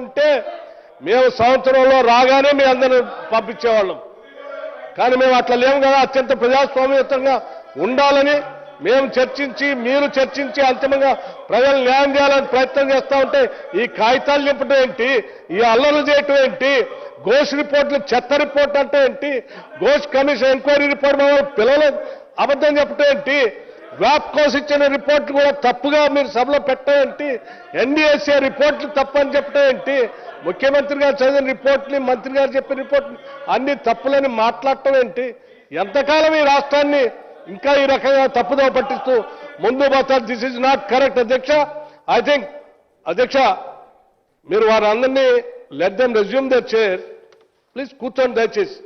ఉంటే మేము సంవత్సరంలో రాగానే మీ అందరిని పంపించేవాళ్ళం. కానీ మేము అట్లా లేము కదా. అత్యంత ప్రజాస్వామ్యయుతంగా ఉండాలని మేము చర్చించి, మీరు చర్చించి అంతిమంగా ప్రజలు న్యాయం చేయాలని ప్రయత్నం చేస్తూ ఉంటే ఈ కాగితాలు చెప్పడం ఏంటి, ఈ అల్లర్లు చేయటం ఏంటి, ఘోష్ రిపోర్ట్లు చెత్త రిపోర్ట్ అంటే ఏంటి, ఘోష్ కమిషన్ ఎంక్వైరీ రిపోర్ట్ పిల్లలు అబద్ధం చెప్పడం ఏంటి, వ్యాప్ కోసం ఇచ్చిన రిపోర్ట్లు కూడా తప్పుగా మీరు సభలో పెట్టడం ఏంటి, ఎన్డీఎస్ఏ రిపోర్ట్లు తప్పని చెప్పడం ఏంటి, ముఖ్యమంత్రి గారు చదివిన రిపోర్ట్ని, మంత్రి గారు చెప్పిన రిపోర్ట్ని అన్ని తప్పులని మాట్లాడటం ఏంటి? ఎంతకాలం ఈ రాష్ట్రాన్ని ఇంకా ఈ రకంగా తప్పుదో పట్టిస్తూ ముందు పోతారు? దిస్ ఈజ్ నాట్ కరెక్ట్ అధ్యక్ష. ఐ థింక్ అధ్యక్ష మీరు వారందరినీ let them resume their chair please. కూర్చోండి దయచేసి.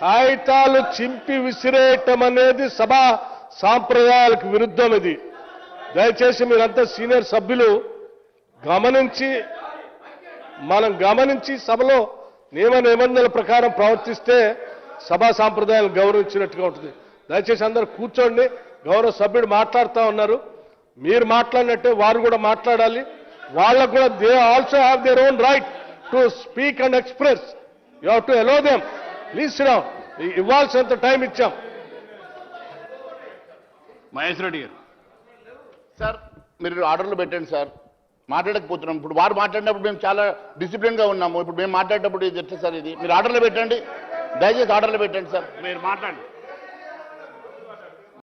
కాగితాలు చింపి విసిరేయటం అనేది సభా సాంప్రదాయాలకు విరుద్ధం. ఇది దయచేసి మీరంతా సీనియర్ సభ్యులు గమనించి సభలో నియమ నిబంధనల ప్రకారం ప్రవర్తిస్తే సభా సాంప్రదాయాలు గౌరవించినట్టుగా ఉంటుంది. దయచేసి అందరూ కూర్చోండి. గౌరవ సభ్యుడు మాట్లాడుతూ ఉన్నారు, మీరు మాట్లాడినట్టే వారు కూడా మాట్లాడాలి. వాళ్ళకు కూడా they also have their own right to speak and express. You have to allow them. Please sit down. ఇవ్వాల్సినంత టైం ఇచ్చాం. మహేష్ రెడ్డి గారు సార్, మీరు ఆర్డర్లు పెట్టండి సార్. మాట్లాడకపోతున్నాం. ఇప్పుడు వారు మాట్లాడినప్పుడు మేము చాలా డిసిప్లిన్గా ఉన్నాము. ఇప్పుడు మేము మాట్లాడేటప్పుడు ఇది ఎట్లా సార్? ఇది మీరు ఆర్డర్లు పెట్టండి, దయచేసి ఆర్డర్లు పెట్టండి సార్. మీరు మాట్లాడండి.